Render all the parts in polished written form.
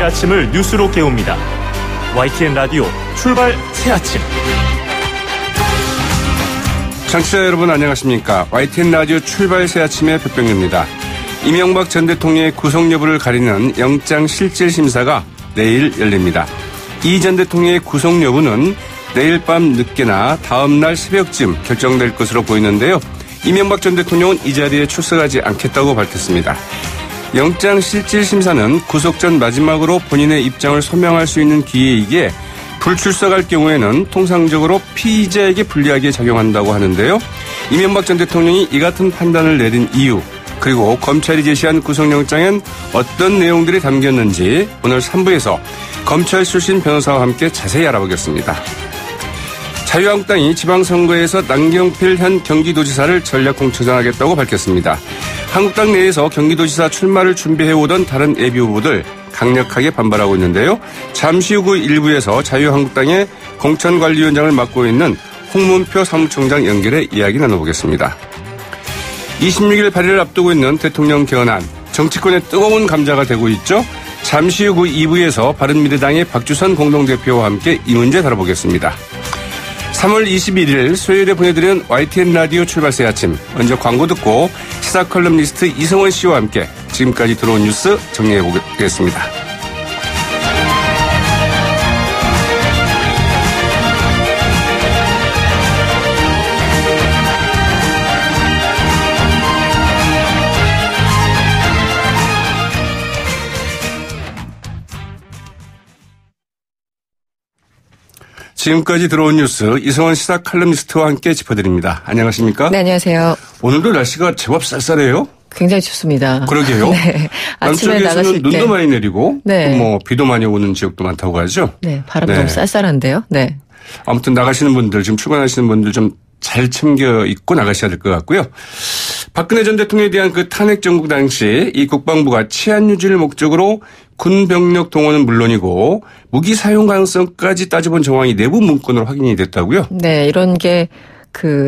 아침을 뉴스로 깨웁니다. YTN 라디오 출발 새아침. 청취자 여러분 안녕하십니까. YTN 라디오 출발 새아침의 백병규입니다. 이명박 전 대통령의 구속 여부를 가리는 영장실질심사가 내일 열립니다. 이 전 대통령의 구속 여부는 내일 밤 늦게나 다음 날 새벽쯤 결정될 것으로 보이는데요. 이명박 전 대통령은 이 자리에 출석하지 않겠다고 밝혔습니다. 영장실질심사는 구속 전 마지막으로 본인의 입장을 소명할 수 있는 기회이기에 불출석할 경우에는 통상적으로 피의자에게 불리하게 작용한다고 하는데요. 이명박 전 대통령이 이 같은 판단을 내린 이유, 그리고 검찰이 제시한 구속영장엔 어떤 내용들이 담겼는지 오늘 3부에서 검찰 출신 변호사와 함께 자세히 알아보겠습니다. 자유한국당이 지방선거에서 남경필 현 경기도지사를 전략공천하겠다고 밝혔습니다. 한국당 내에서 경기도지사 출마를 준비해오던 다른 예비후보들 강력하게 반발하고 있는데요. 잠시 후 그 일부에서 자유한국당의 공천관리위원장을 맡고 있는 홍문표 사무총장 연결해 이야기 나눠보겠습니다. 26일 발의를 앞두고 있는 대통령 개헌안, 정치권의 뜨거운 감자가 되고 있죠. 잠시 후 그 2부에서 바른미래당의 박주선 공동대표와 함께 이 문제 다뤄보겠습니다. 3월 21일 수요일에 보내드리는 YTN 라디오 출발새 아침. 먼저 광고 듣고 시사 컬럼니스트 이성원 씨와 함께 지금까지 들어온 뉴스 정리해 보겠습니다. 지금까지 들어온 뉴스 이성원 시사 칼럼니스트와 함께 짚어드립니다. 안녕하십니까? 네, 안녕하세요. 오늘도 날씨가 제법 쌀쌀해요? 굉장히 춥습니다. 그러게요. 네. 아침에 나가실 때 눈도 많이 내리고 네. 비도 많이 오는 지역도 많다고 하죠. 네, 바람도 좀 쌀쌀한데요. 네. 아무튼 나가시는 분들, 지금 출근하시는 분들 좀 잘 챙겨 입고 나가셔야 될 것 같고요. 박근혜 전 대통령에 대한 그 탄핵 정국 당시 이 국방부가 치안 유지를 목적으로 군 병력 동원은 물론이고 무기 사용 가능성까지 따져본 정황이 내부 문건으로 확인이 됐다고요? 네, 이런 게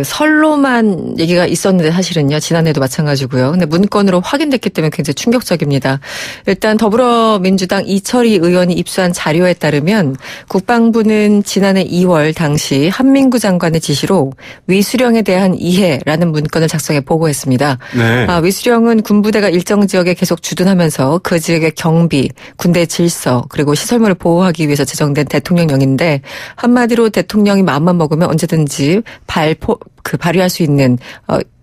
설로만 얘기가 있었는데 사실은요, 지난해도 마찬가지고요. 근데 문건으로 확인됐기 때문에 굉장히 충격적입니다. 일단 더불어민주당 이철희 의원이 입수한 자료에 따르면 국방부는 지난해 2월 당시 한민구 장관의 지시로 위수령에 대한 이해라는 문건을 작성해 보고했습니다. 네. 위수령은 군부대가 일정 지역에 계속 주둔하면서 그 지역의 경비, 군대 질서, 그리고 시설물을 보호하기 위해서 제정된 대통령령인데 한마디로 대통령이 마음만 먹으면 언제든지 발휘할 수 있는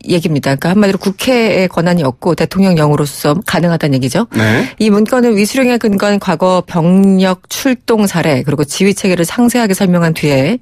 얘기입니다. 그러니까 한마디로 국회의 권한이 없고 대통령령으로서 가능하다는 얘기죠. 네. 이 문건은 위수령에 근거한 과거 병력 출동 사례 그리고 지휘 체계를 상세하게 설명한 뒤에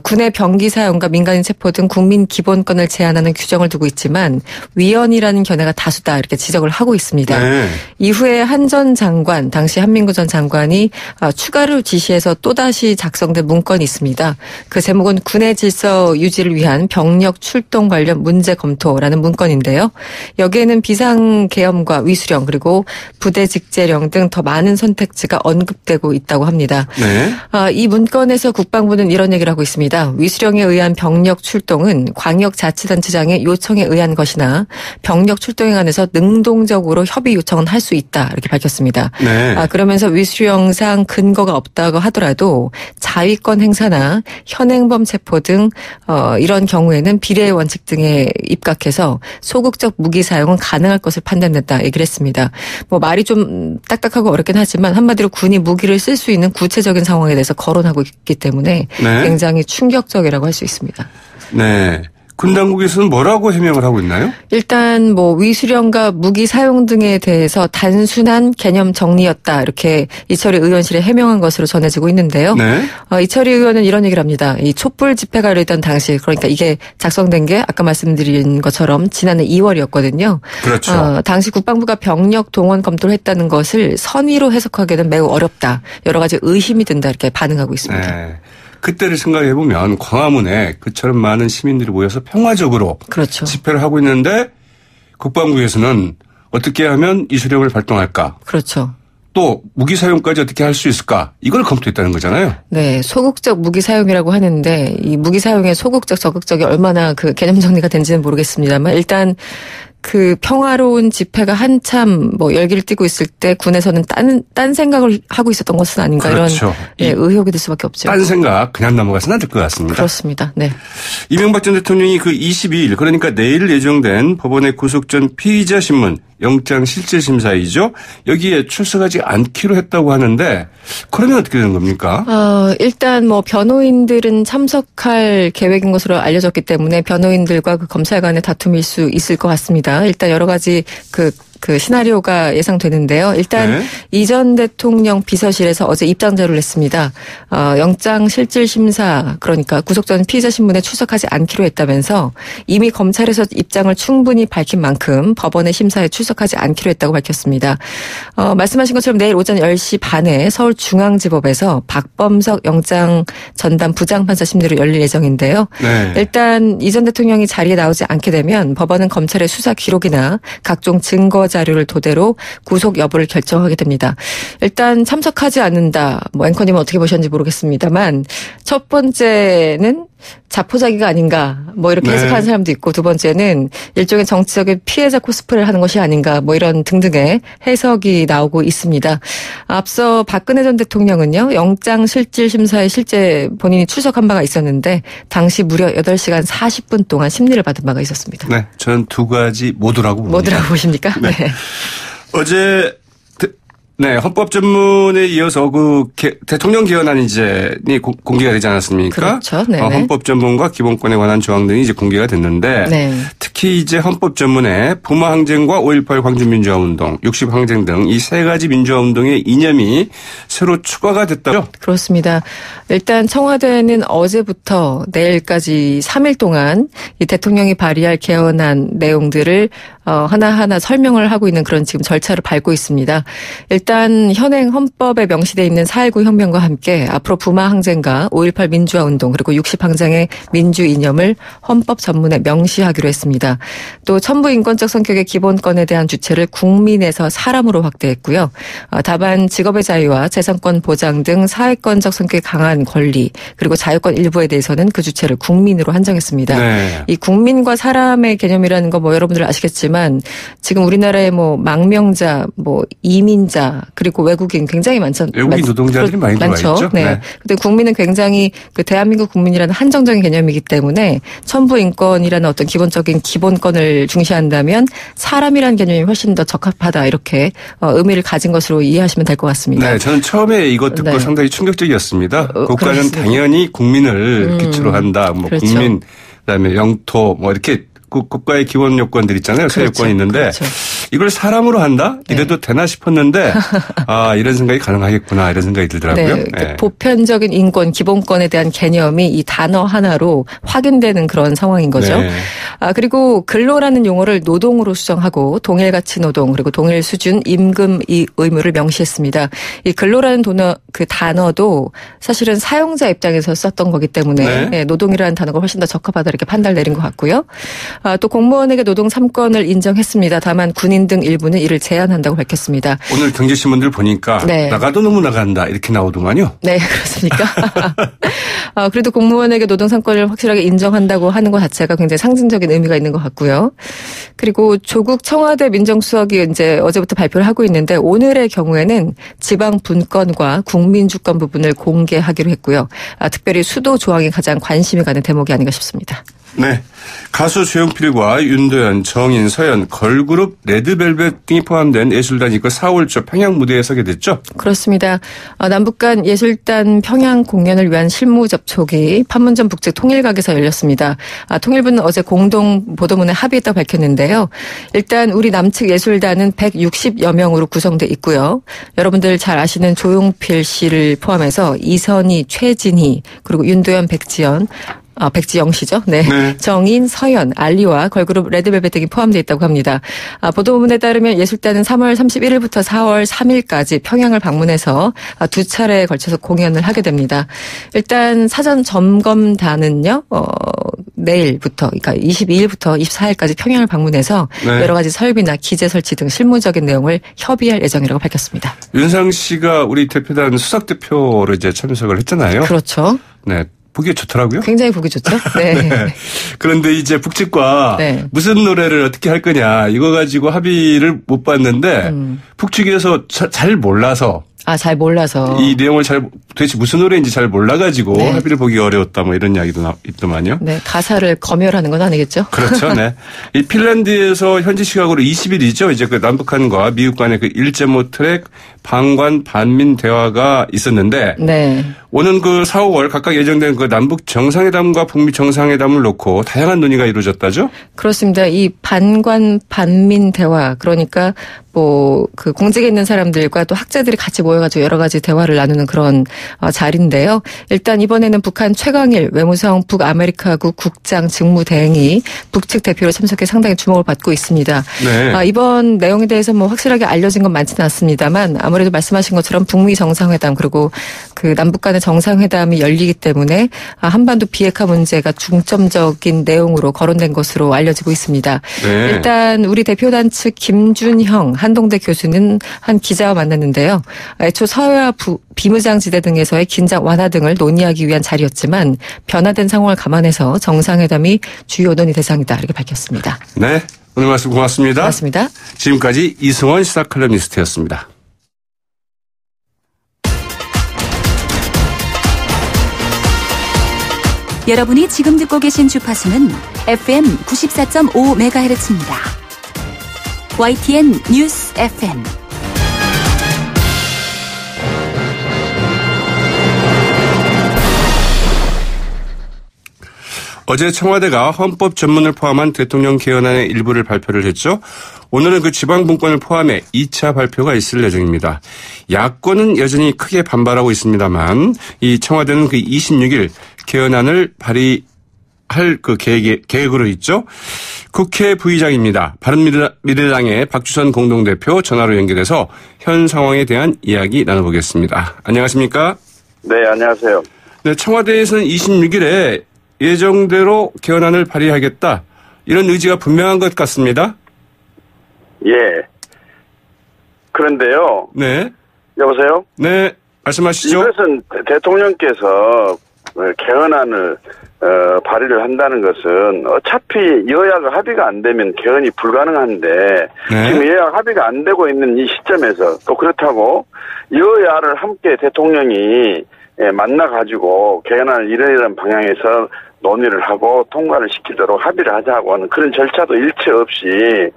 군의 병기 사용과 민간인 체포 등 국민 기본권을 제한하는 규정을 두고 있지만 위헌이라는 견해가 다수다 이렇게 지적을 하고 있습니다. 네. 이후에 한 전 장관, 당시 한민구 전 장관이 추가로 지시해서 또다시 작성된 문건이 있습니다. 그 제목은 군의 질서 유지를 위한 병력 출동 관련 문제 검토라는 문건인데요. 여기에는 비상계엄과 위수령 그리고 부대 직제령 등 더 많은 선택지가 언급되고 있다고 합니다. 네. 이 문건에서 국방부는 이런 얘기를 하고 있습니다. 위수령에 의한 병력 출동은 광역자치단체장의 요청에 의한 것이나 병력 출동에 관해서 능동적으로 협의 요청은 할 수 있다 이렇게 밝혔습니다. 네. 그러면서 위수령상 근거가 없다고 하더라도 자위권 행사나 현행범 체포 등 이런 경우에는 비례의 원칙 등에 입각해서 소극적 무기 사용은 가능할 것을 판단했다 얘기를 했습니다. 말이 좀 딱딱하고 어렵긴 하지만 한마디로 군이 무기를 쓸 수 있는 구체적인 상황에 대해서 거론하고 있기 때문에 네. 굉장히 충격적이라고 할 수 있습니다. 네. 군 당국에서는 뭐라고 해명을 하고 있나요? 일단 위수령과 무기 사용 등에 대해서 단순한 개념 정리였다 이렇게 이철희 의원실에 해명한 것으로 전해지고 있는데요. 네. 이철희 의원은 이런 얘기를 합니다. 이 촛불 집회가 열리던 당시 그러니까 이게 작성된 게 아까 말씀드린 것처럼 지난해 2월이었거든요. 그렇죠. 당시 국방부가 병력 동원 검토를 했다는 것을 선의로 해석하기는 매우 어렵다. 여러 가지 의심이 든다 이렇게 반응하고 있습니다. 네. 그때를 생각해보면 광화문에 그처럼 많은 시민들이 모여서 평화적으로 그렇죠. 집회를 하고 있는데 국방부에서는 어떻게 하면 이수령을 발동할까? 그렇죠. 또 무기 사용까지 어떻게 할 수 있을까? 이걸 검토했다는 거잖아요. 네. 소극적 무기 사용이라고 하는데 이 무기 사용의 소극적 적극적이 얼마나 개념 정리가 된지는 모르겠습니다만 일단 그 평화로운 집회가 한참 뭐 열기를 띠고 있을 때 군에서는 딴 생각을 하고 있었던 것은 아닌가 그렇죠. 이런 의혹이 들 수밖에 없죠. 딴 생각 그냥 넘어가서는 안 될 것 같습니다. 그렇습니다. 네. 이명박 전 대통령이 그 22일 그러니까 내일 예정된 법원의 구속 전 피의자 신문 영장 실질심사이죠. 여기에 출석하지 않기로 했다고 하는데 그러면 어떻게 되는 겁니까? 일단 뭐 변호인들은 참석할 계획인 것으로 알려졌기 때문에 변호인들과 그 검찰 간의 다툼일 수 있을 것 같습니다. 일단 여러 가지 그 시나리오가 예상되는데요. 일단 네. 이 전 대통령 비서실에서 어제 입장 자료를 냈습니다. 영장 실질 심사 그러니까 구속 전 피의자 신문에 출석하지 않기로 했다면서 이미 검찰에서 입장을 충분히 밝힌 만큼 법원의 심사에 출석하지 않기로 했다고 밝혔습니다. 말씀하신 것처럼 내일 오전 10시 반에 서울중앙지법에서 박범석 영장 전담 부장판사 심리로 열릴 예정인데요. 네. 일단 이 전 대통령이 자리에 나오지 않게 되면 법원은 검찰의 수사 기록이나 각종 증거 자료를 토대로 구속 여부를 결정하게 됩니다. 일단 참석하지 않는다. 뭐 앵커님은 어떻게 보셨는지 모르겠습니다만 첫 번째는 자포자기가 아닌가 뭐 이렇게 네. 해석하는 사람도 있고 두 번째는 일종의 정치적인 피해자 코스프레를 하는 것이 아닌가 뭐 이런 등등의 해석이 나오고 있습니다. 앞서 박근혜 전 대통령은요. 영장 실질 심사에 실제 본인이 출석한 바가 있었는데 당시 무려 8시간 40분 동안 심리를 받은 바가 있었습니다. 네, 저는 두 가지 모두라고 봅니다. 뭐더라고 보십니까? 네. 어제 헌법 전문에 이어서 그 대통령 개헌안이 이제 공개가 되지 않았습니까? 그렇죠. 네네. 헌법 전문과 기본권에 관한 조항 등이 이제 공개가 됐는데 네. 특히 이제 헌법 전문에 부마 항쟁과 5.18 광주민주화 운동, 60 항쟁 등 이 세 가지 민주화 운동의 이념이 새로 추가가 됐다죠? 그렇습니다. 일단 청와대는 어제부터 내일까지 3일 동안 이 대통령이 발의할 개헌안 내용들을 하나하나 설명을 하고 있는 그런 지금 절차를 밟고 있습니다. 일단 현행 헌법에 명시되어 있는 4.19 혁명과 함께 앞으로 부마 항쟁과 5.18 민주화 운동 그리고 60 항쟁의 민주 이념을 헌법 전문에 명시하기로 했습니다. 또 천부 인권적 성격의 기본권에 대한 주체를 국민에서 사람으로 확대했고요. 다만 직업의 자유와 재산권 보장 등 사회권적 성격이 강한 권리 그리고 자유권 일부에 대해서는 그 주체를 국민으로 한정했습니다. 네. 이 국민과 사람의 개념이라는 거 뭐 여러분들 아시겠지만 지금 우리나라에 뭐 망명자, 뭐 이민자 그리고 외국인 굉장히 외국인 노동자들이 많이 들어와 있죠. 네. 네. 근데 국민은 굉장히 그 대한민국 국민이라는 한정적인 개념이기 때문에 천부 인권이라는 어떤 기본적인 기본권을 중시한다면 사람이라는 개념이 훨씬 더 적합하다 이렇게 의미를 가진 것으로 이해하시면 될 것 같습니다. 네, 저는 처음에 이거 듣고 네. 상당히 충격적이었습니다. 국가는 그렇습니다. 당연히 국민을 기초로 한다. 뭐 그렇죠. 국민, 그다음에 영토, 뭐 이렇게 국가의 기본 요건들 있잖아요. 새 그렇죠. 요건이 있는데 그렇죠. 이걸 사람으로 한다? 이래도 되나 싶었는데 이런 생각이 가능하겠구나 이런 생각이 들더라고요. 네, 네. 보편적인 인권, 기본권에 대한 개념이 이 단어 하나로 확인되는 그런 상황인 거죠. 네. 그리고 근로라는 용어를 노동으로 수정하고 동일 가치 노동 그리고 동일 수준 임금 이 의무를 명시했습니다. 이 근로라는 그 단어도 사실은 사용자 입장에서 썼던 거기 때문에 네. 노동이라는 단어가 훨씬 더 적합하다 이렇게 판단을 내린 것 같고요. 또 공무원에게 노동 3권을 인정했습니다. 다만 군인 등 일부는 이를 제한한다고 밝혔습니다. 오늘 경제신문들 보니까 네. 나가도 너무 나간다 이렇게 나오더만요. 네, 그렇습니까? 그래도 공무원에게 노동 3권을 확실하게 인정한다고 하는 것 자체가 굉장히 상징적인 의미가 있는 것 같고요. 그리고 조국 청와대 민정수석이 이제 어제부터 발표를 하고 있는데 오늘의 경우에는 지방 분권과 국민 주권 부분을 공개하기로 했고요. 특별히 수도 조항이 가장 관심이 가는 대목이 아닌가 싶습니다. 네. 가수 조용필과 윤도현, 정인, 서연, 걸그룹 레드벨벳 등이 포함된 예술단이 그 4월 초 평양 무대에 서게 됐죠? 그렇습니다. 남북 간 예술단 평양 공연을 위한 실무 접촉이 판문점 북측 통일각에서 열렸습니다. 통일부는 어제 공동 보도문에 합의했다고 밝혔는데요. 일단 우리 남측 예술단은 160여 명으로 구성돼 있고요. 여러분들 잘 아시는 조용필 씨를 포함해서 이선희, 최진희, 그리고 윤도현, 백지영 씨죠. 네. 네. 정인, 서연, 알리와 걸그룹 레드벨벳 등이 포함되어 있다고 합니다. 보도문에 따르면 예술단은 3월 31일부터 4월 3일까지 평양을 방문해서 두 차례에 걸쳐서 공연을 하게 됩니다. 일단 사전 점검단은요. 내일부터 그러니까 22일부터 24일까지 평양을 방문해서 네. 여러 가지 설비나 기재 설치 등 실무적인 내용을 협의할 예정이라고 밝혔습니다. 윤상 씨가 우리 대표단 수석 대표로 이제 참석을 했잖아요. 그렇죠. 네. 보기 좋더라고요. 굉장히 보기 좋죠. 네. 네. 그런데 이제 북측과 네. 무슨 노래를 어떻게 할 거냐 이거 가지고 합의를 못 봤는데 북측에서 잘 몰라서 잘 몰라서. 이 내용을 도대체 무슨 노래인지 잘 몰라가지고 네. 합의를 보기 어려웠다 뭐 이런 이야기도 있더만요. 네. 가사를 검열하는 건 아니겠죠? 그렇죠. 네. 이 핀란드에서 현지 시각으로 20일이죠. 이제 그 남북한과 미국 간의 그 1.5 트랙 방관 반민 대화가 있었는데. 네. 오는 그 4, 5월 각각 예정된 그 남북 정상회담과 북미 정상회담을 놓고 다양한 논의가 이루어졌다죠? 그렇습니다. 이 반관 반민 대화 그러니까 뭐 그 공직에 있는 사람들과 또 학자들이 같이 모여가지고 여러 가지 대화를 나누는 그런 자리인데요. 일단 이번에는 북한 최강일 외무성 북아메리카국 국장 직무대행이 북측 대표로 참석해 상당히 주목을 받고 있습니다. 네. 이번 내용에 대해서 뭐 확실하게 알려진 건 많지는 않습니다만 아무래도 말씀하신 것처럼 북미 정상회담 그리고 그 남북 간의 정상회담이 열리기 때문에 한반도 비핵화 문제가 중점적인 내용으로 거론된 것으로 알려지고 있습니다. 네. 일단 우리 대표단 측 김준형 한동대 교수는 한 기자와 만났는데요. 애초 서해와 비무장지대 등에서의 긴장 완화 등을 논의하기 위한 자리였지만 변화된 상황을 감안해서 정상회담이 주요 논의 대상이다 이렇게 밝혔습니다. 네. 오늘 말씀 고맙습니다. 고맙습니다. 지금까지 이승원 시사칼럼니스트였습니다. 여러분이 지금 듣고 계신 주파수는 FM 94.5MHz입니다. YTN 뉴스 FM. 어제 청와대가 헌법 전문을 포함한 대통령 개헌안의 일부를 발표를 했죠. 오늘은 그 지방분권을 포함해 2차 발표가 있을 예정입니다. 야권은 여전히 크게 반발하고 있습니다만 이 청와대는 그 26일 개헌안을 발의할 그 계획으로 있죠. 국회 부의장입니다. 바른미래당의 박주선 공동대표 전화로 연결해서 현 상황에 대한 이야기 나눠보겠습니다. 안녕하십니까? 네, 안녕하세요. 네, 청와대에서는 26일에 예정대로 개헌안을 발의하겠다. 이런 의지가 분명한 것 같습니다. 예. 그런데요. 네. 여보세요? 네. 말씀하시죠. 이것은 대통령께서 개헌안을 발의를 한다는 것은 어차피 여야가 합의가 안 되면 개헌이 불가능한데 네. 지금 여야가 합의가 안 되고 있는 이 시점에서 또 그렇다고 여야를 함께 대통령이 만나가지고 개헌안을 이러이러한 방향에서 논의를 하고 통과를 시키도록 합의를 하자고 하는 그런 절차도 일체 없이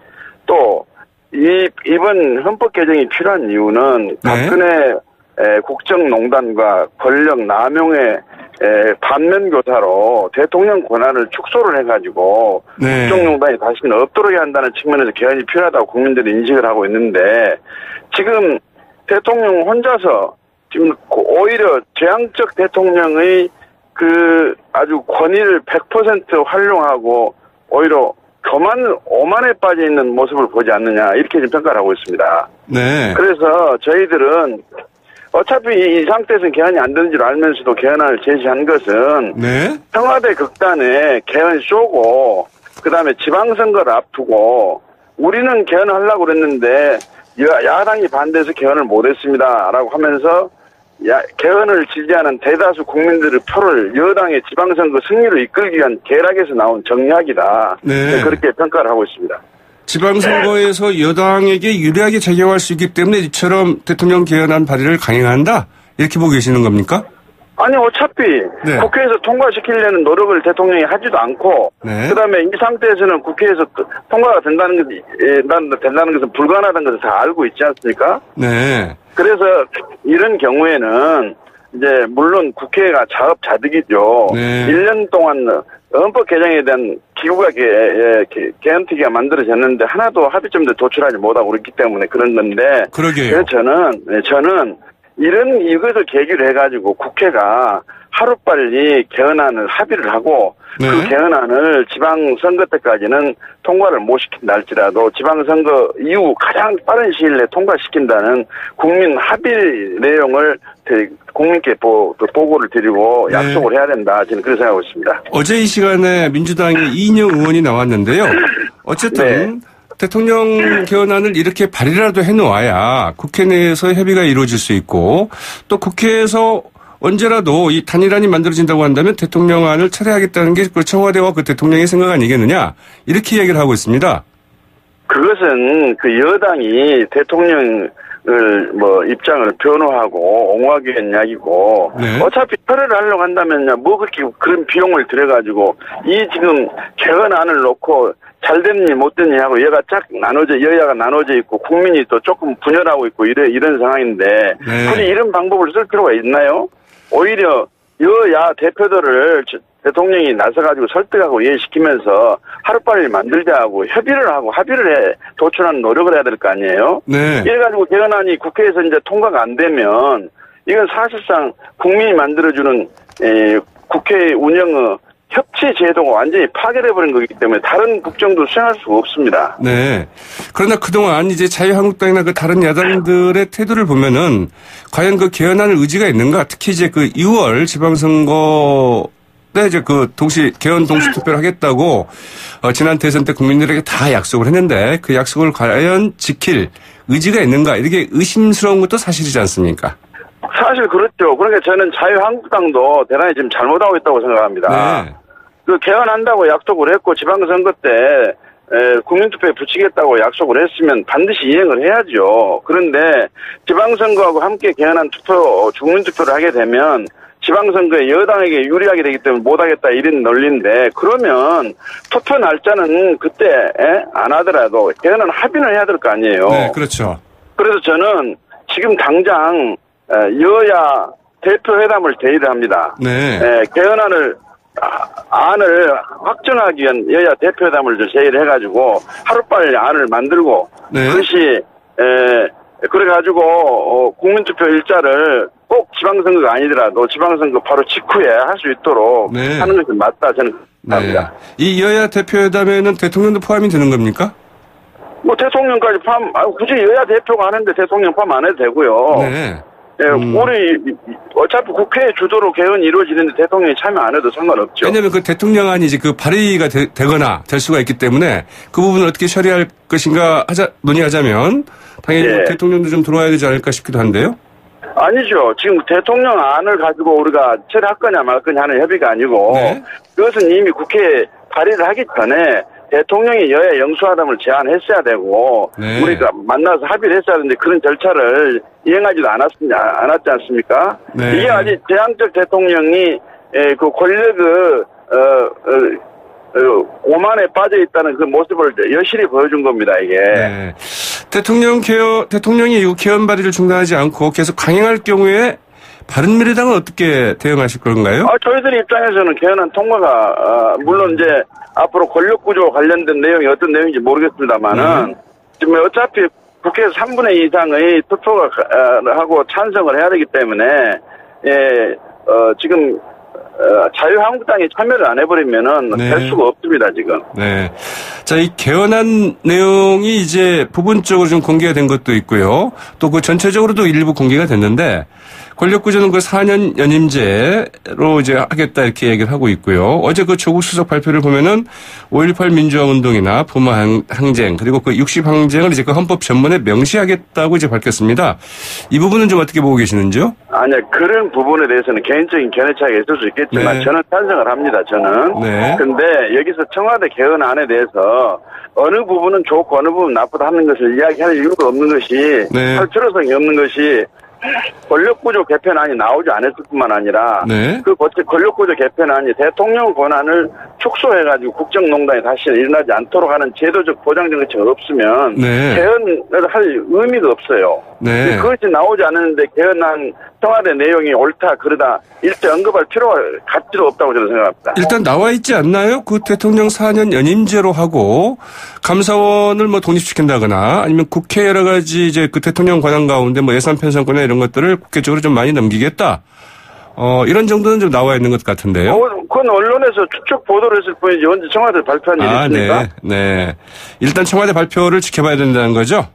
또 이번 헌법 개정이 필요한 이유는 박근혜 국정농단과 권력 남용의 반면교사로 대통령 권한을 축소를 해가지고 국정농단이 다시는 없도록 해야 한다는 측면에서 개헌이 필요하다고 국민들이 인식을 하고 있는데 지금 대통령 혼자서 지금 오히려 재앙적 대통령의 그 아주 권위를 100% 활용하고 오히려 오만에 빠져 있는 모습을 보지 않느냐 이렇게 지금 평가를 하고 있습니다. 네. 그래서 저희들은 어차피 이 상태에서는 개헌이 안 되는 줄 알면서도 개헌안을 제시한 것은 청와대 극단의 개헌 쇼고 그다음에 지방선거를 앞두고 우리는 개헌하려고 그랬는데 야당이 반대해서 개헌을 못했습니다라고 하면서 개헌을 지지하는 대다수 국민들의 표를 여당의 지방선거 승리로 이끌기 위한 계략에서 나온 정략이다. 네. 그렇게 평가를 하고 있습니다. 지방선거에서 여당에게 유리하게 작용할 수 있기 때문에 이처럼 대통령 개헌안 발의를 강행한다? 이렇게 보고 계시는 겁니까? 아니 어차피 국회에서 통과시키려는 노력을 대통령이 하지도 않고 그다음에 이 상태에서는 국회에서 통과가 된다는 것은 불가능하다는 것을 다 알고 있지 않습니까? 네. 그래서 이런 경우에는 이제 물론 국회가 자업자득이죠. 1년 동안 헌법 개정에 대한 기구가 개헌특위가 만들어졌는데 하나도 합의점도 도출하지 못하고 그렇기 때문에 그런 건데. 그러게요. 그래서 저는 이것을 계기로 해가지고 국회가 하루빨리 개헌안을 합의를 하고 그 개헌안을 지방선거 때까지는 통과를 못 시킨다 할지라도 지방선거 이후 가장 빠른 시일 내에 통과시킨다는 국민 합의 내용을 국민께 보고를 드리고 약속을 해야 된다. 저는 그렇게 생각하고 있습니다. 어제 이 시간에 민주당의 이인영 의원이 나왔는데요. 어쨌든 대통령 개헌안을 이렇게 발의라도 해놓아야 국회 내에서 협의가 이루어질 수 있고 또 국회에서 언제라도 이 단일안이 만들어진다고 한다면 대통령안을 철회하겠다는 게 그 청와대와 그 대통령의 생각 아니겠느냐 이렇게 얘기를 하고 있습니다. 그것은 그 여당이 대통령을 입장을 변호하고 옹호하기 위한 이야기고 네. 어차피 철회를 하려고 한다면요 뭐 그렇게 그런 비용을 들여가지고 이 지금 개헌안을 놓고 잘 됐니 못 됐니 하고 여야가 나눠져 있고 국민이 또 조금 분열하고 있고 이런 상황인데 네. 굳이 이런 방법을 쓸 필요가 있나요? 오히려 여야 대표들을 대통령이 나서가지고 설득하고 이해시키면서 하루빨리 만들자고 협의를 하고 합의를 도출하는 노력을 해야 될 거 아니에요? 네. 이래가지고 개헌안이 국회에서 이제 통과가 안 되면 이건 사실상 국민이 만들어주는 국회 운영의 협치 제도가 완전히 파괴돼버린 거기 때문에 다른 국정도 수행할 수가 없습니다. 네. 그러나 그동안 이제 자유한국당이나 그 다른 야당들의 태도를 보면은 과연 그 개헌안을 의지가 있는가? 특히 이제 그 6월 지방선거 때 이제 그 개헌 동시 투표를 하겠다고 지난 대선 때 국민들에게 다 약속을 했는데 그 약속을 과연 지킬 의지가 있는가? 이렇게 의심스러운 것도 사실이지 않습니까? 사실 그렇죠. 그러니까 저는 자유한국당도 대단히 지금 잘못하고 있다고 생각합니다. 네. 그 개헌한다고 약속을 했고 지방선거 때 국민투표에 붙이겠다고 약속을 했으면 반드시 이행을 해야죠. 그런데 지방선거하고 함께 개헌한 국민투표를 하게 되면 지방선거에 여당에게 유리하게 되기 때문에 못하겠다 이런 논리인데 그러면 투표 날짜는 그때 안 하더라도 개헌은 합의는 해야 될 거 아니에요. 네, 그렇죠. 그래서 저는 지금 당장 여야 대표회담을 제의를 합니다. 네. 개헌안을 확정하기 위한 여야 대표회담을 제의를 해가지고 하루빨리 안을 만들고 네. 그것이 그래가지고 국민투표 일자를 꼭 지방선거가 아니더라도 지방선거 바로 직후에 할 수 있도록 네. 하는 것이 맞다 저는 생각합니다. 네. 이 여야 대표회담에는 대통령도 포함이 되는 겁니까? 뭐 대통령까지 굳이 여야 대표가 하는데 대통령 포함 안 해도 되고요. 네. 예, 우리 어차피 국회 주도로 개헌이 이루어지는데 대통령이 참여 안 해도 상관없죠. 왜냐하면 그 대통령안이 이제 그 발의가 되거나 될 수가 있기 때문에 그 부분을 어떻게 처리할 것인가 논의하자면 당연히 예. 대통령도 좀 들어와야 되지 않을까 싶기도 한데요. 아니죠. 지금 대통령안을 가지고 우리가 처리할 거냐 말 거냐 하는 협의가 아니고 네. 그것은 이미 국회에 발의를 하기 전에 대통령이 여야 영수회담을 제안했어야 되고 네. 우리가 만나서 합의를 했어야 되는데 그런 절차를 이행하지도 않았지 않습니까? 네. 이게 아직 제왕적 대통령이 그 권력의 오만에 빠져 있다는 그 모습을 여실히 보여준 겁니다. 이게. 네. 대통령이 이 개헌 발의를 중단하지 않고 계속 강행할 경우에 바른미래당은 어떻게 대응하실 건가요? 저희들 입장에서는 개헌안 통과가 물론 이제 앞으로 권력구조 관련된 내용이 어떤 내용인지 모르겠습니다만은 지금 어차피 국회에서 3분의 2 이상의 투표가 하고 찬성을 해야 되기 때문에 지금 자유한국당이 참여를 안 해버리면은 네. 될 수가 없습니다 지금. 네. 자, 이 개헌안 내용이 이제 부분적으로 좀 공개가 된 것도 있고요. 또 그 전체적으로도 일부 공개가 됐는데 권력구조는 그 4년 연임제로 이제 하겠다 이렇게 얘기를 하고 있고요. 어제 그 조국 수석 발표를 보면은 5.18 민주화 운동이나 부마 항쟁 그리고 그 60 항쟁을 이제 그 헌법 전문에 명시하겠다고 이제 밝혔습니다. 이 부분은 좀 어떻게 보고 계시는지요? 아니요, 그런 부분에 대해서는 개인적인 견해 차이가 있을 수 있겠지만 네. 저는 찬성을 합니다. 저는. 네. 근데 여기서 청와대 개헌안에 대해서 어느 부분은 좋고 어느 부분은 나쁘다 하는 것을 이야기할 이유가 없는 것이 네. 할 필요성이 없는 것이 권력구조 개편안이 나오지 않았을 뿐만 아니라 네. 그 권력구조 개편안이 대통령 권한을 축소해가지고 국정농단이 다시 일어나지 않도록 하는 제도적 보장 정책이 없으면 네. 개헌을 할 의미가 없어요. 네. 그것이 나오지 않았는데 개헌안 청와대 내용이 옳다 그러다 일제 언급할 필요가 가치도 없다고 저는 생각합니다. 일단 나와 있지 않나요? 그 대통령 4년 연임제로 하고 감사원을 뭐 독립시킨다거나 아니면 국회 여러 가지 이제 그 대통령 권한 가운데 뭐 예산 편성권이나 이런 것들을 국회 쪽으로 좀 많이 넘기겠다. 이런 정도는 좀 나와 있는 것 같은데요. 그건 언론에서 추측 보도를 했을 뿐이지 언제 청와대 발표한 일이 있습니까? 네. 네. 일단 청와대 발표를 지켜봐야 된다는 거죠?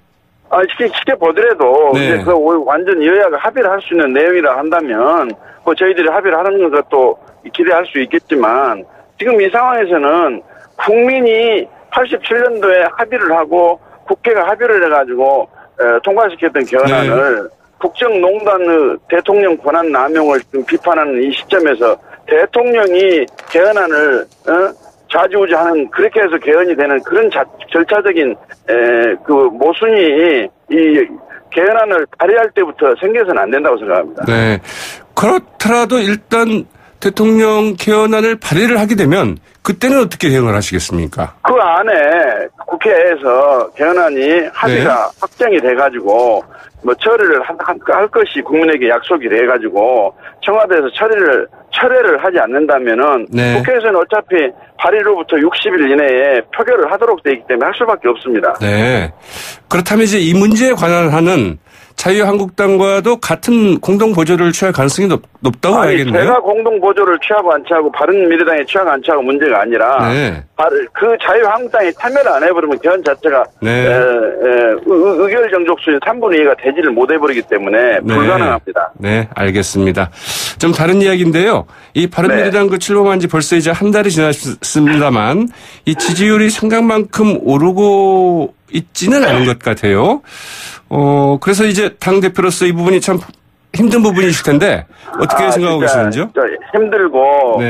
쉽게 보더라도 네. 이제 그 완전 여야가 합의를 할 수 있는 내용이라 한다면 뭐 저희들이 합의를 하는 것도 기대할 수 있겠지만 지금 이 상황에서는 국민이 87년도에 합의를 하고 국회가 합의를 해가지고 통과시켰던 개헌안을 국정농단의 대통령 권한 남용을 비판하는 이 시점에서 대통령이 개헌안을 좌지우지하는 그렇게 해서 개헌이 되는 그런 절차적인 그 모순이 이 개헌안을 발의할 때부터 생겨서는 안 된다고 생각합니다. 네. 그렇더라도 일단 대통령 개헌안을 발의를 하게 되면 그때는 어떻게 대응을 하시겠습니까? 그 안에 국회에서 개헌안이 합의가 확정이 돼가지고 뭐 처리를 할 것이 국민에게 약속이 돼가지고 청와대에서 철회를 하지 않는다면은 국회에서는 어차피 발의로부터 60일 이내에 표결을 하도록 되어 있기 때문에 할 수밖에 없습니다. 네. 그렇다면 이제 이 문제에 관한 한은 자유한국당과도 같은 공동 보조를 취할 가능성이 높다고 봐야겠네요. 제가 공동 보조를 취하고 안 취하고 바른미래당이 취하고 안 취하고 문제가 아니라 그 자유한국당이 참여를 안 해버리면 개헌 자체가 의결 정족수의 3분의 2가 되지를 못해버리기 때문에 불가능합니다. 네, 알겠습니다. 좀 다른 이야기인데요. 이 바른미래당 그 출범한 지 벌써 이제 한 달이 지났습니다만 이 지지율이 생각만큼 오르고 있지는 않은 것 같아요. 그래서 이제 당대표로서 이 부분이 참 힘든 부분이실 텐데 어떻게 생각하고 계시는지요? 힘들고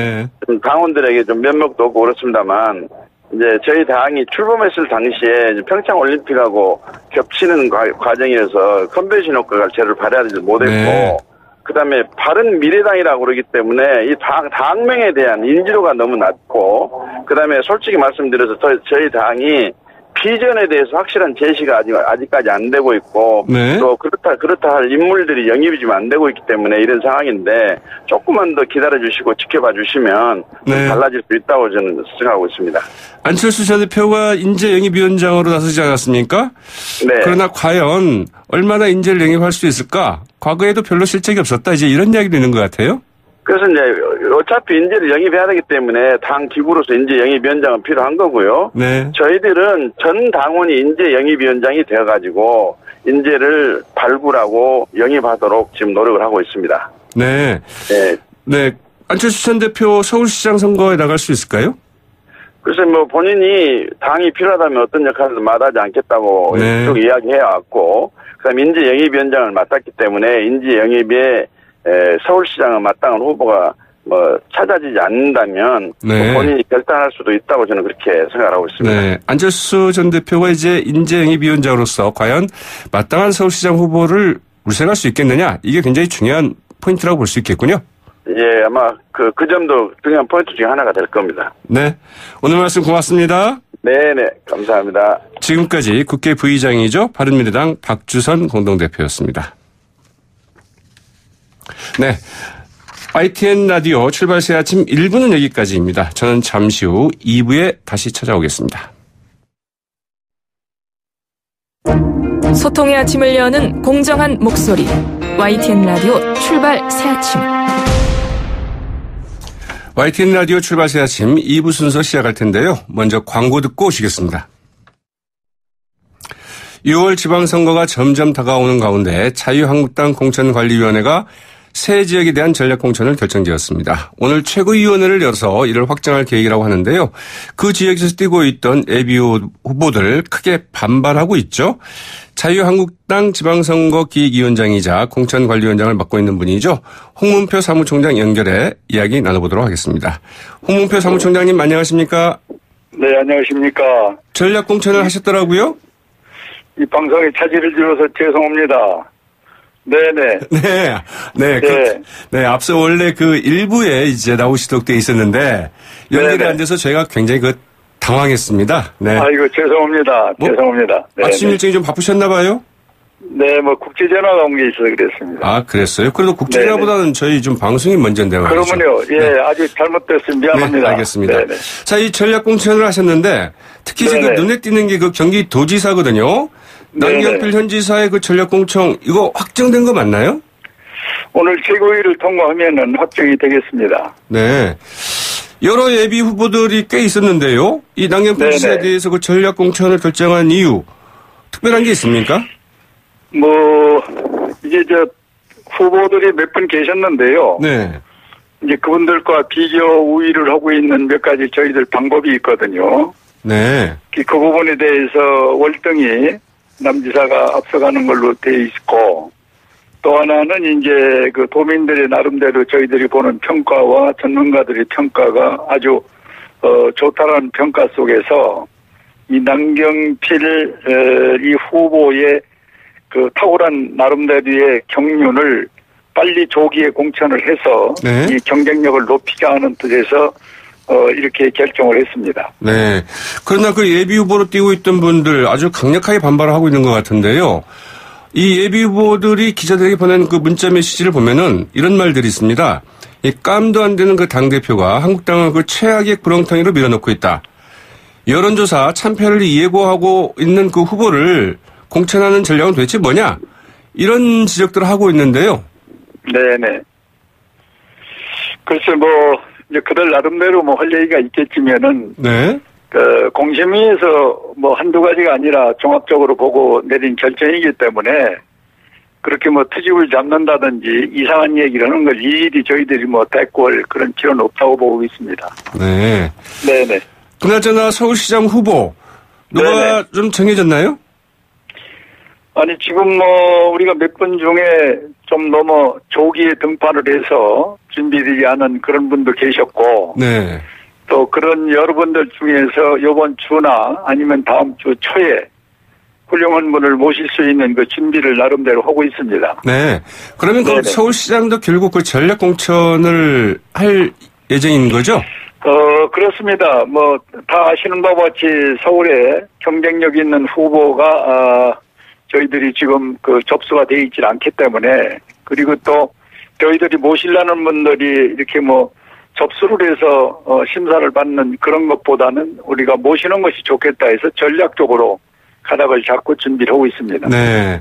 좀 당원들에게 좀 면목도 없고 그렇습니다만 이제 저희 당이 출범했을 당시에 평창올림픽하고 겹치는 과정에서 컨벤션 효과가 제대로 발휘하지 못했고 그다음에 바른미래당이라고 그러기 때문에 이 당명에 대한 인지도가 너무 낮고 그다음에 솔직히 말씀드려서 저희 당이 비전에 대해서 확실한 제시가 아직까지 안 되고 있고 또 그렇다 할 인물들이 영입이 좀 안 되고 있기 때문에 이런 상황인데 조금만 더 기다려주시고 지켜봐 주시면 달라질 수 있다고 저는 생각하고 있습니다. 안철수 전 대표가 인재 영입위원장으로 나서지 않았습니까? 그러나 과연 얼마나 인재를 영입할 수 있을까? 과거에도 별로 실적이 없었다. 이제 이런 이야기도 있는 것 같아요. 그래서 이제 어차피 인재를 영입해야 되기 때문에 당 기구로서 인재 영입위원장은 필요한 거고요. 저희들은 전 당원이 인재 영입위원장이 되어가지고 인재를 발굴하고 영입하도록 지금 노력을 하고 있습니다. 네. 안철수 전 대표 서울시장 선거에 나갈 수 있을까요? 글쎄 뭐 본인이 당이 필요하다면 어떤 역할도 마다하지 않겠다고 쭉 이야기해왔고 그다음에 인재 영입위원장을 맡았기 때문에 인재 영입에 서울시장은 마땅한 후보가 찾아지지 않는다면 본인이 결단할 수도 있다고 저는 그렇게 생각하고 있습니다. 안철수 전 대표가 이제 인재영입위원장으로서 과연 마땅한 서울시장 후보를 물색할 수 있겠느냐 이게 굉장히 중요한 포인트라고 볼 수 있겠군요. 예, 아마 그 점도 중요한 포인트 중에 하나가 될 겁니다. 네, 오늘 말씀 고맙습니다. 네네, 감사합니다. 지금까지 국회 부의장이죠. 바른미래당 박주선 공동대표였습니다. 네. YTN 라디오 출발 새 아침 1부는 여기까지입니다. 저는 잠시 후 2부에 다시 찾아오겠습니다. 소통의 아침을 여는 공정한 목소리. YTN 라디오 출발 새 아침. YTN 라디오 출발 새 아침 2부 순서 시작할 텐데요. 먼저 광고 듣고 오시겠습니다. 6월 지방선거가 점점 다가오는 가운데 자유한국당 공천관리위원회가 새 지역에 대한 전략공천을 결정지었습니다. 오늘 최고위원회를 열어서 이를 확정할 계획이라고 하는데요. 그 지역에서 뛰고 있던 예비 후보들 크게 반발하고 있죠. 자유한국당 지방선거 기획위원장이자 공천관리위원장을 맡고 있는 분이죠. 홍문표 사무총장 연결해 이야기 나눠보도록 하겠습니다. 홍문표 사무총장님 안녕하십니까? 네, 안녕하십니까? 전략공천을 하셨더라고요? 이 방송에 차질을 줄여서 죄송합니다. 네네. 앞서 원래 그 일부에 이제 나오시도록 돼 있었는데 연결이 안 돼서 저희가 굉장히 당황했습니다. 네. 아이고, 죄송합니다. 죄송합니다. 아침 일정이 좀 바쁘셨나 봐요? 네, 국제전화가 온 게 있어서 그랬습니다. 아, 그랬어요? 그래도 국제전화보다는 저희 좀 방송이 먼저인데요. 그러면요. 예, 아주 잘못됐습니다. 미안합니다. 네, 알겠습니다. 자, 이 전략공천을 하셨는데 특히 지금 눈에 띄는 게 그 경기도지사거든요. 남경필 현 지사의 그 전략공천 이거 확정된 거 맞나요? 오늘 최고위를 통과하면은 확정이 되겠습니다. 네. 여러 예비 후보들이 꽤 있었는데요. 이 남경필 지사에 대해서 그 전략공천을 결정한 이유 특별한 게 있습니까? 이게 후보들이 몇 분 계셨는데요. 네. 이제 그분들과 비교 우위를 하고 있는 몇 가지 저희들 방법이 있거든요. 네. 그 부분에 대해서 월등히 남 지사가 앞서가는 걸로 돼 있고, 또 하나는 이제 그 도민들의 나름대로 저희들이 보는 평가와 전문가들의 평가가 아주 좋다라는 평가 속에서 이 남경필 이 후보의 그 탁월한 나름대로의 경륜을 빨리 조기에 공천을 해서 네. 이 경쟁력을 높이자 하는 뜻에서 이렇게 결정을 했습니다. 네. 그러나 그 예비 후보로 뛰고 있던 분들 아주 강력하게 반발을 하고 있는 것 같은데요. 이 예비 후보들이 기자들에게 보낸 그 문자 메시지를 보면은 이런 말들이 있습니다. 이 깜도 안 되는 그 당대표가 한국당을 그 최악의 구렁텅이로 밀어넣고 있다. 여론조사 참패를 예고하고 있는 그 후보를 공천하는 전략은 도대체 뭐냐? 이런 지적들을 하고 있는데요. 네네. 글쎄 이제 그들 나름대로 할 얘기가 있겠지만은. 네. 공심위에서 한두 가지가 아니라 종합적으로 보고 내린 결정이기 때문에 그렇게 트집을 잡는다든지 이상한 얘기를 하는 걸 일일이 저희들이 대꾸할 그런 필요는 없다고 보고 있습니다. 네. 네네. 그나저나 서울시장 후보 누가 네네. 좀 정해졌나요? 아니 지금 우리가 몇 분 중에 좀 너무 조기에 등판을 해서 준비되지 않은 그런 분도 계셨고. 네. 또 그런 여러분들 중에서 이번 주나 아니면 다음 주 초에 훌륭한 분을 모실 수 있는 그 준비를 나름대로 하고 있습니다. 네. 그러면 그 서울시장도 결국 그 전략 공천을 할 예정인 거죠? 그렇습니다. 다 아시는 바와 같이 서울에 경쟁력 있는 후보가 저희들이 지금 그 접수가 돼 있지 않기 때문에 그리고 또 저희들이 모시려는 분들이 이렇게 접수를 해서 심사를 받는 그런 것보다는 우리가 모시는 것이 좋겠다 해서 전략적으로 가닥을 잡고 준비를 하고 있습니다. 네.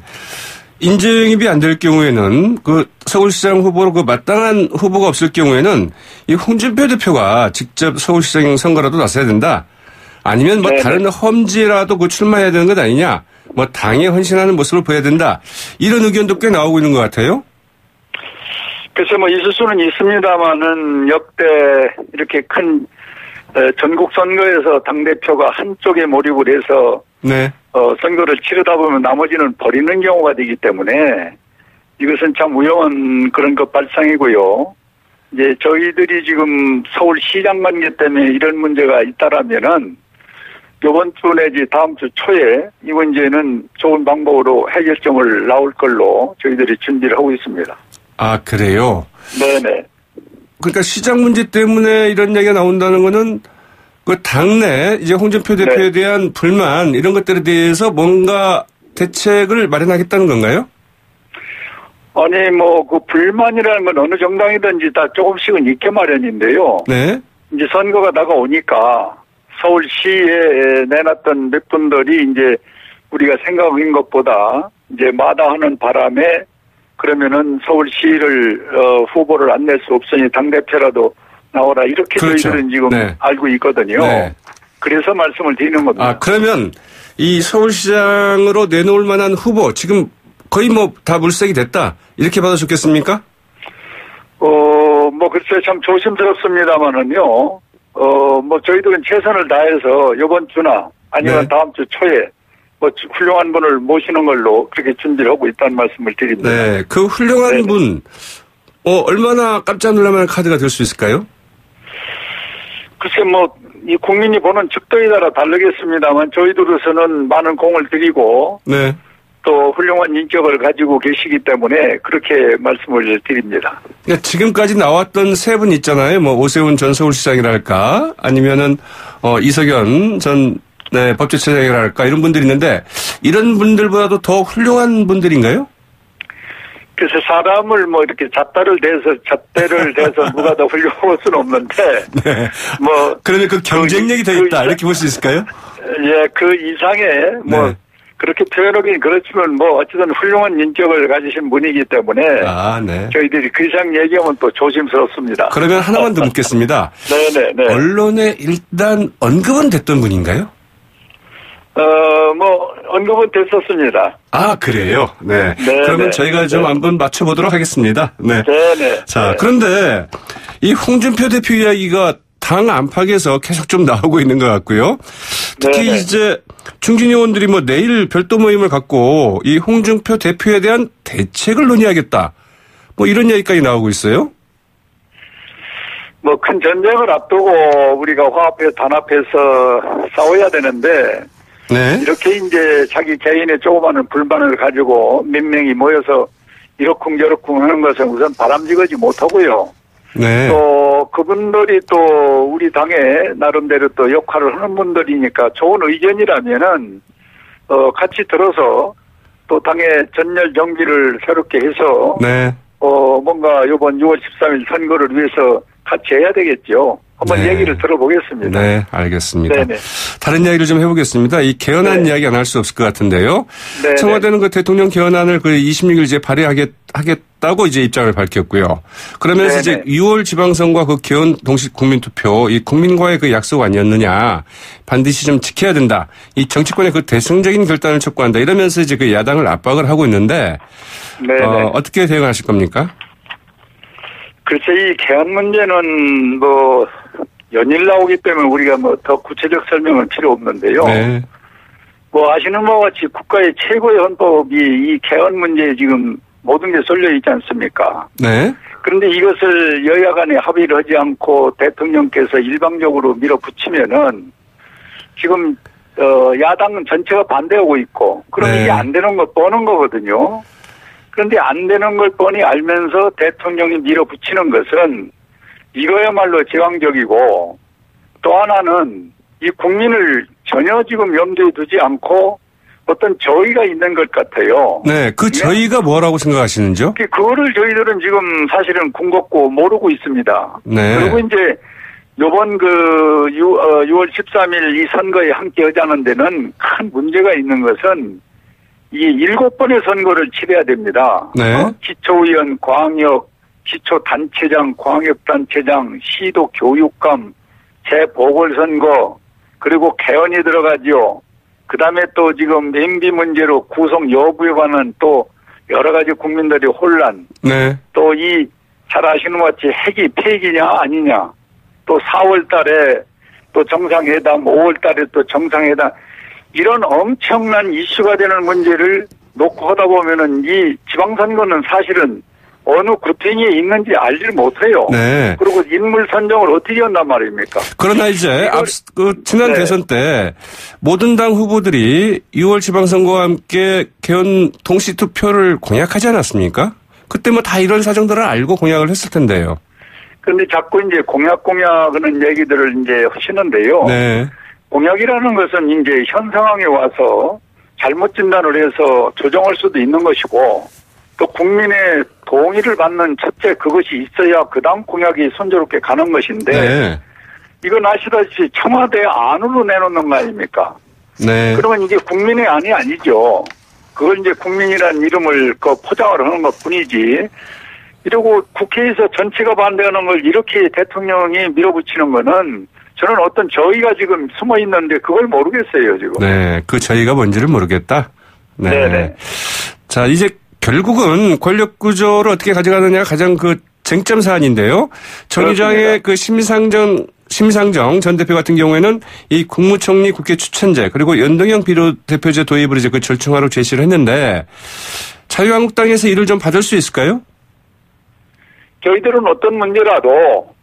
인재영입이 안 될 경우에는 그 서울시장 후보로 그 마땅한 후보가 없을 경우에는 이 홍준표 대표가 직접 서울시장 선거라도 나서야 된다. 아니면 다른 험지라도 그 출마해야 되는 것 아니냐. 당에 헌신하는 모습을 보여야 된다. 이런 의견도 꽤 나오고 있는 것 같아요. 그래서 있을 수는 있습니다만은 역대 이렇게 큰 전국 선거에서 당대표가 한쪽에 몰입을 해서 네. 선거를 치르다 보면 나머지는 버리는 경우가 되기 때문에 이것은 참 위험한 그런 것 발상이고요. 이제 저희들이 지금 서울시장 관계 때문에 이런 문제가 있다라면은 이번 주 내지 다음 주 초에 이 문제는 좋은 방법으로 해결점을 나올 걸로 저희들이 준비를 하고 있습니다. 아, 그래요? 네네. 그러니까 시장 문제 때문에 이런 얘기가 나온다는 거는 그 당내 이제 홍준표 대표에 대한 불만 이런 것들에 대해서 뭔가 대책을 마련하겠다는 건가요? 아니, 그 불만이라는 건 어느 정당이든지 다 조금씩은 있게 마련인데요. 네. 이제 선거가 다가오니까 서울시에 내놨던 몇 분들이 이제 우리가 생각한 것보다 이제 마다하는 바람에 그러면은 서울시를 후보를 안 낼 수 없으니 당대표라도 나오라 이렇게 그렇죠. 저희들은 지금 네. 알고 있거든요. 네. 그래서 말씀을 드리는 겁니다. 아, 그러면 이 서울시장으로 내놓을 만한 후보 지금 거의 다 물색이 됐다 이렇게 봐도 좋겠습니까? 글쎄 참 조심스럽습니다만은요. 저희들은 최선을 다해서 이번 주나 아니면 네. 다음 주 초에 훌륭한 분을 모시는 걸로 그렇게 준비를 하고 있다는 말씀을 드립니다. 네, 그 훌륭한 네네. 분, 얼마나 깜짝 놀랄만한 카드가 될 수 있을까요? 글쎄 이 국민이 보는 측도에 따라 다르겠습니다만 저희들로서는 많은 공을 들이고 네. 또 훌륭한 인격을 가지고 계시기 때문에 그렇게 말씀을 드립니다. 그러니까 지금까지 나왔던 세 분 있잖아요. 오세훈 전 서울시장이랄까 아니면은 이석연 전 네, 법제처장이랄까 이런 분들이 있는데 이런 분들보다도 더 훌륭한 분들인가요? 그래서 사람을 이렇게 잣대를 대서 누가 더 훌륭할 수는 없는데 네. 그러면 그 경쟁력이 더 있다 이렇게 볼 수 있을까요? 예, 그 이상의 네. 그렇게 표현하기는 그렇지만 어쨌든 훌륭한 인격을 가지신 분이기 때문에 네. 저희들이 그 이상 얘기하면 또 조심스럽습니다. 그러면 하나만 더 묻겠습니다. 네네. 언론에 일단 언급은 됐던 분인가요? 언급은 됐었습니다. 아, 그래요? 네. 네네. 그러면 저희가 좀 한번 맞춰보도록 하겠습니다. 네. 네네. 자, 그런데 이 홍준표 대표 이야기가 당 안팎에서 계속 좀 나오고 있는 것 같고요. 특히 네네. 이제 중진 의원들이 뭐 내일 별도 모임을 갖고 이 홍준표 대표에 대한 대책을 논의하겠다. 뭐 이런 얘기까지 나오고 있어요. 뭐 큰 전쟁을 앞두고 우리가 화합해서 단합해서 싸워야 되는데 네. 이렇게 이제 자기 개인의 조그마한 불만을 가지고 몇 명이 모여서 이러쿵저러쿵 하는 것은 우선 바람직하지 못하고요. 네. 또 그분들이 또 우리 당에 나름대로 또 역할을 하는 분들이니까 좋은 의견이라면은 같이 들어서 또 당의 전열 정비를 새롭게 해서 네. 뭔가 이번 6월 13일 선거를 위해서 같이 해야 되겠죠. 한번 네. 얘기를 들어보겠습니다. 네, 알겠습니다. 네네. 다른 이야기를 좀 해보겠습니다. 이 개헌안 네. 이야기 안 할 수 없을 것 같은데요. 네네. 청와대는 그 대통령 개헌안을 그 26일째 발의하겠다고 이제 입장을 밝혔고요. 그러면서 네네. 이제 6월 지방선거와 그 개헌 동시 국민투표, 이 국민과의 그 약속 아니었느냐, 반드시 좀 지켜야 된다. 이 정치권의 그 대승적인 결단을 촉구한다. 이러면서 이제 그 야당을 압박을 하고 있는데, 어떻게 대응하실 겁니까? 글쎄, 이 개헌 문제는 뭐, 연일 나오기 때문에 우리가 뭐 더 구체적 설명은 필요 없는데요. 네. 뭐 아시는 바와 같이 국가의 최고의 헌법이 이 개헌 문제에 지금 모든 게 쏠려 있지 않습니까? 네. 그런데 이것을 여야 간에 합의를 하지 않고 대통령께서 일방적으로 밀어붙이면은 지금, 야당은 전체가 반대하고 있고, 그럼 네. 이게 안 되는 거 뻔한 거거든요. 그런데 안 되는 걸 뻔히 알면서 대통령이 밀어붙이는 것은 이거야말로 제왕적이고 또 하나는 이 국민을 전혀 지금 염두에 두지 않고 어떤 저의가 있는 것 같아요. 네, 그 저의가 뭐라고 생각하시는지요? 그거를 저희들은 지금 사실은 궁극고 모르고 있습니다. 네. 그리고 이제 요번 6월 13일 이 선거에 함께 하자는 데는 큰 문제가 있는 것은 이 7번의 선거를 치러야 됩니다. 네. 기초의원, 광역, 기초단체장, 광역단체장, 시도 교육감, 재보궐선거, 그리고 개헌이 들어가죠. 그 다음에 또 지금 MB 문제로 구성 여부에 관한 또 여러 가지 국민들의 혼란. 네. 또 잘 아시는 것 같이 핵이 폐기냐 아니냐. 또 4월 달에 또 정상회담, 5월 달에 또 정상회담. 이런 엄청난 이슈가 되는 문제를 놓고 하다 보면은 이 지방선거는 사실은 어느 구탱이에 있는지 알지를 못해요. 네. 그리고 인물 선정을 어떻게 한단 말입니까? 그러나 이제 지난 네. 대선 때 모든 당 후보들이 6월 지방선거와 함께 개헌 동시 투표를 공약하지 않았습니까? 그때 뭐 다 이런 사정들을 알고 공약을 했을 텐데요. 그런데 자꾸 이제 공약하는 얘기들을 이제 하시는데요. 네. 공약이라는 것은 이제 현 상황에 와서 잘못 진단을 해서 조정할 수도 있는 것이고 또 국민의 동의를 받는 첫째 그것이 있어야 그 다음 공약이 순조롭게 가는 것인데 네. 이건 아시다시피 청와대 안으로 내놓는 거 아닙니까? 네. 그러면 이게 국민의 안이 아니죠. 그걸 이제 국민이라는 이름을 포장을 하는 것 뿐이지. 이러고 국회에서 전체가 반대하는 걸 이렇게 대통령이 밀어붙이는 거는 저는 어떤 저의가 지금 숨어 있는데 그걸 모르겠어요, 지금. 네, 그 저의가 뭔지를 모르겠다. 네. 네네. 자, 이제 결국은 권력 구조를 어떻게 가져가느냐가 가장 그 쟁점 사안인데요. 정의당의 그 심상정 전 대표 같은 경우에는 이 국무총리 국회 추천제 그리고 연동형 비례대표제 도입을 이제 그 절충하러 제시를 했는데 자유한국당에서 이를 좀 받을 수 있을까요? 저희들은 어떤 문제라도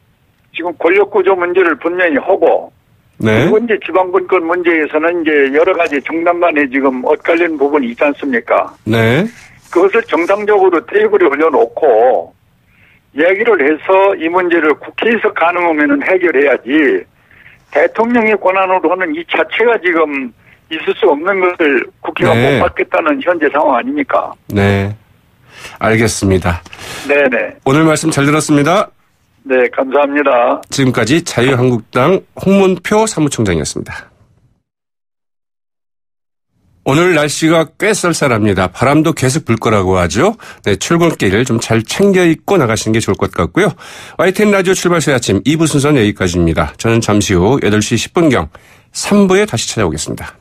지금 권력구조 문제를 분명히 하고, 네. 그리고 이제 지방분권 문제에서는 이제 여러 가지 정당 간에 지금 엇갈리는 부분이 있지 않습니까? 네. 그것을 정상적으로 테이블에 올려놓고, 얘기를 해서 이 문제를 국회에서 가능하면 해결해야지, 대통령의 권한으로 하는 이 자체가 지금 있을 수 없는 것을 국회가 네. 못 받겠다는 현재 상황 아닙니까? 네. 알겠습니다. 네네. 오늘 말씀 잘 들었습니다. 네, 감사합니다. 지금까지 자유한국당 홍문표 사무총장이었습니다. 오늘 날씨가 꽤 쌀쌀합니다. 바람도 계속 불 거라고 하죠. 네, 출근길을 좀 잘 챙겨 입고 나가시는 게 좋을 것 같고요. YTN 라디오 출발 새 아침 2부 순서는 여기까지입니다. 저는 잠시 후 8시 10분경 3부에 다시 찾아오겠습니다.